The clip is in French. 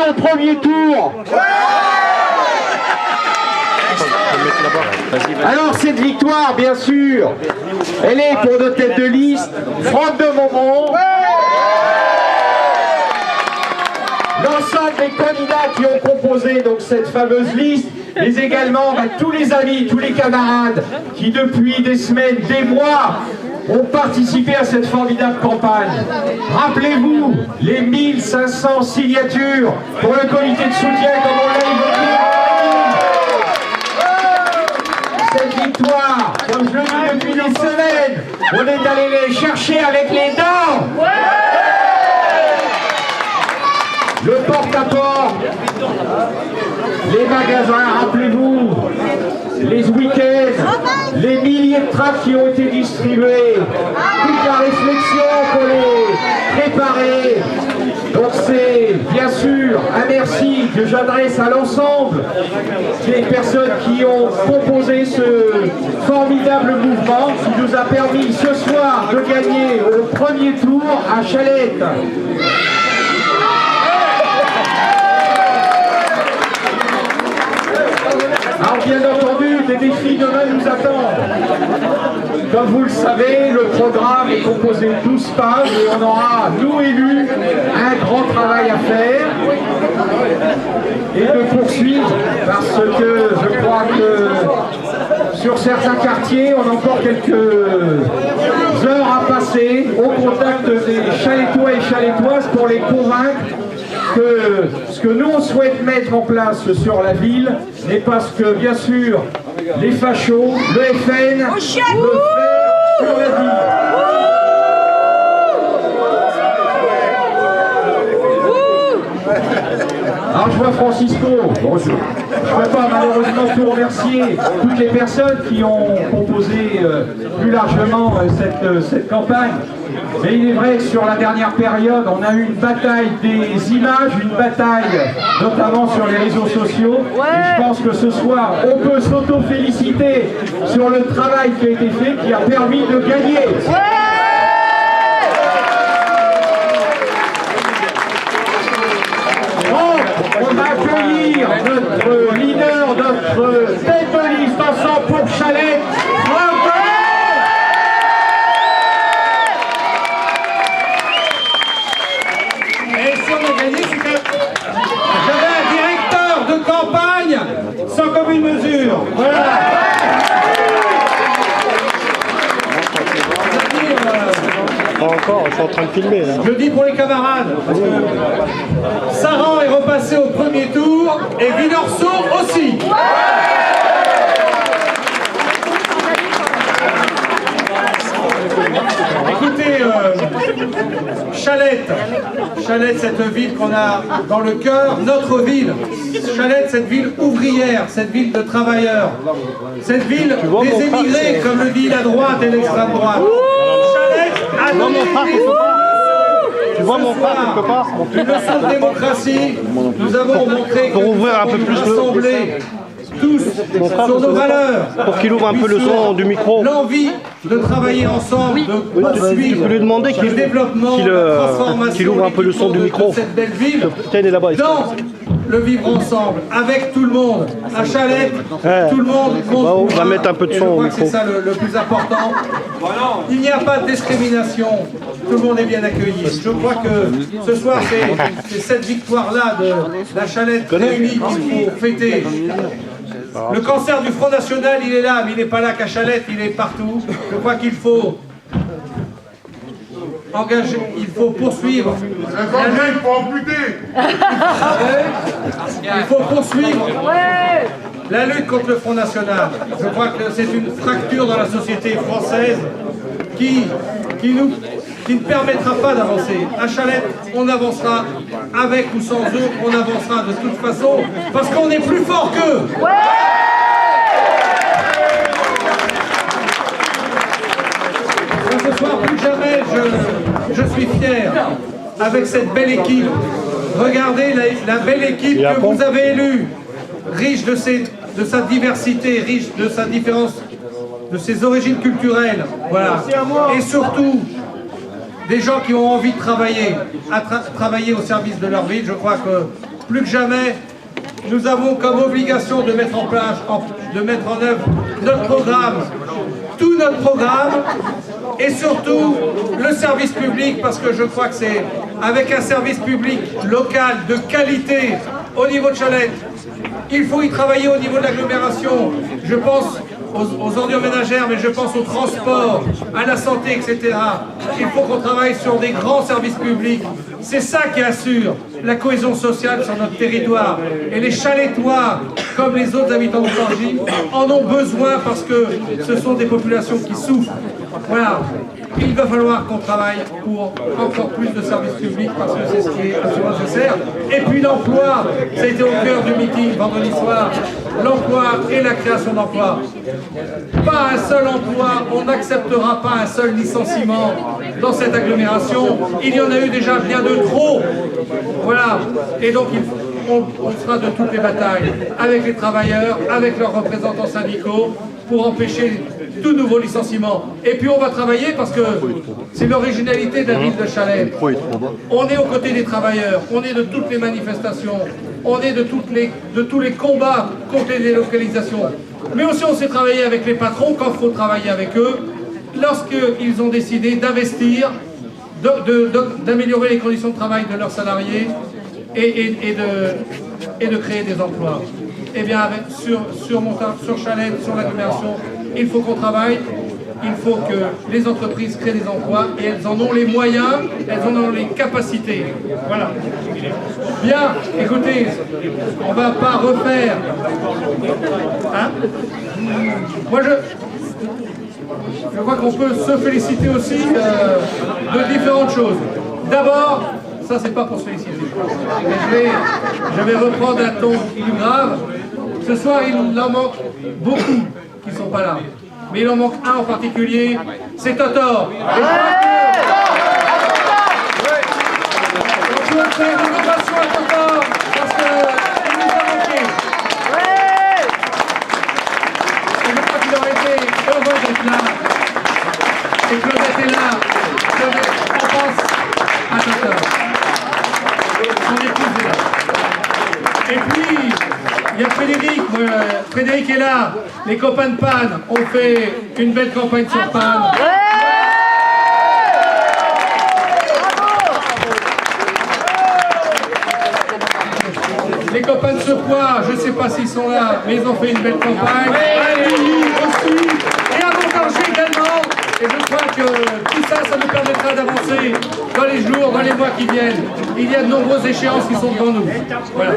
au premier tour. Alors cette victoire, bien sûr, elle est pour notre tête de liste, Franck de Momont. L'ensemble des candidats qui ont composé donc cette fameuse liste, mais également tous les amis, tous les camarades qui depuis des semaines, des mois ont participé à cette formidable campagne. Rappelez-vous les 1500 signatures pour le comité de soutien comme on l'a évoqué. Cette victoire, comme je le dis depuis des semaines, on est allé les chercher avec les dents. Le porte-à-porte, les magasins, rappelez-vous, les week-ends, les milliers de tracts qui ont été distribués, toute la réflexion pour les préparer. Donc c'est bien sûr un merci que j'adresse à l'ensemble des personnes qui ont composé ce formidable mouvement qui nous a permis ce soir de gagner au premier tour à Chalette. Alors bien entendu, des défis demain nous attendent. Comme vous le savez, le programme est composé de 12 pages et on aura, nous élus, un grand travail à faire et de poursuivre parce que je crois que sur certains quartiers, on a encore quelques heures à passer au contact des Chalettois et Chalettoises pour les convaincre que ce que nous on souhaite mettre en place sur la ville n'est pas ce que, bien sûr, les fachos, le FN, veut faire sur la ville. Alors je vois Francisco, bonjour. Je ne peux pas malheureusement tout remercier toutes les personnes qui ont composé plus largement cette campagne. Mais il est vrai que sur la dernière période, on a eu une bataille des images, une bataille notamment sur les réseaux sociaux. Et je pense que ce soir, on peut s'auto-féliciter sur le travail qui a été fait, qui a permis de gagner. On va accueillir notre leader, notre tête de liste ensemble pour Chalette, Franck de Momont. Et si on a gagné, c'est que j'avais un directeur de campagne sans commune mesure. Voilà. Pas encore, je suis en train de filmer là. Je le dis pour les camarades, parce que Saran est repassé au premier tour et Villerceau aussi. Écoutez, Chalette, cette ville qu'on a dans le cœur, notre ville. Chalette, cette ville ouvrière, cette ville de travailleurs, cette ville des émigrés, comme le dit la droite et l'extrême droite. Chalette a donné Tu vois mon frère quelque part? une leçon de démocratie. Nous avons montré que nous ouvrir un peu plus rassemblés tous sur nos valeurs. Pour qu'il ouvre un peu le son du micro. L'envie de travailler ensemble, de poursuivre Tu peux lui demander le développement, la transformation, qu'il ouvre un peu le son du micro. de cette belle ville. Tiens, il est là-bas. Dans le vivre ensemble, avec tout le monde, à Chalette, tout le monde compte. On va mettre un peu de son au je crois que micro. c'est ça le plus important. Il n'y a pas de discrimination, tout le monde est bien accueilli. Je crois que ce soir, c'est cette victoire-là de la Chalette réunie qu'il faut fêter. Le cancer du Front National, il est là, mais il n'est pas là qu'à Chalette, il est partout. Je crois qu'il faut engager, il faut poursuivre la lutte. Il faut poursuivre la lutte contre le Front National. Je crois que c'est une fracture dans la société française qui ne permettra pas d'avancer. À Chalette, on avancera avec ou sans eux, on avancera de toute façon, parce qu'on est plus fort qu'eux. Ce soir, plus jamais, je suis fier avec cette belle équipe. Regardez la belle équipe que vous avez élue, riche de sa diversité, riche de sa différence, de ses origines culturelles. Voilà. Et surtout, des gens qui ont envie de travailler, travailler au service de leur ville. Je crois que plus que jamais, nous avons comme obligation de mettre en œuvre notre programme, tout notre programme, et surtout le service public, parce que je crois que c'est avec un service public local de qualité au niveau de Chalette. Il faut y travailler au niveau de l'agglomération. Je pense aux ordures ménagères, mais je pense au transport, à la santé, etc. Il faut qu'on travaille sur des grands services publics. C'est ça qui assure la cohésion sociale sur notre territoire. Et les Chalettois, comme les autres habitants de Forgy, en ont besoin parce que ce sont des populations qui souffrent. Voilà. Il va falloir qu'on travaille pour encore plus de services publics parce que c'est ce qui est absolument nécessaire. Et puis l'emploi, ça a été au cœur du meeting vendredi soir, l'emploi et la création d'emplois. Pas un seul emploi, on n'acceptera pas un seul licenciement dans cette agglomération. Il y en a eu déjà bien de trop. Voilà. Et donc on sera de toutes les batailles avec les travailleurs, avec leurs représentants syndicaux pour empêcher tout nouveau licenciement. Et puis on va travailler parce que c'est l'originalité de la ville de Chalette. On est aux côtés des travailleurs, on est de toutes les manifestations, on est de tous les combats contre les délocalisations. Mais aussi on sait travailler avec les patrons quand il faut travailler avec eux, lorsqu'ils ont décidé d'investir, d'améliorer les conditions de travail de leurs salariés et de créer des emplois. Eh bien, sur Chalette, sur l'agglomération, il faut qu'on travaille, il faut que les entreprises créent des emplois et elles en ont les moyens, elles en ont les capacités. Voilà. Bien, écoutez, on ne va pas refaire. Hein? Moi, je crois qu'on peut se féliciter aussi de différentes choses. D'abord, ça c'est pas pour se féliciter, mais je vais reprendre un ton plus grave. Ce soir, il en manque beaucoup qui ne sont pas là. Mais il en manque un en particulier, c'est Totor. Et on peut faire une ovation à Totor parce qu'il nous a manqué. Et je crois qu'il aurait été heureux d'être là. Et Claudette est là. Claudette, on pense à Totor. Son épouse est là. Et puis, il y a Frédéric. Frédéric est là. Les copains de Panne ont fait une belle campagne sur Panne. Les copains de Sepois, je ne sais pas s'ils sont là, mais ils ont fait une belle campagne. Lily aussi. Et à Montargis également. Et je crois que tout ça, ça nous permettra d'avancer dans les jours, dans les mois qui viennent. Il y a de nombreuses échéances qui sont devant nous. Voilà.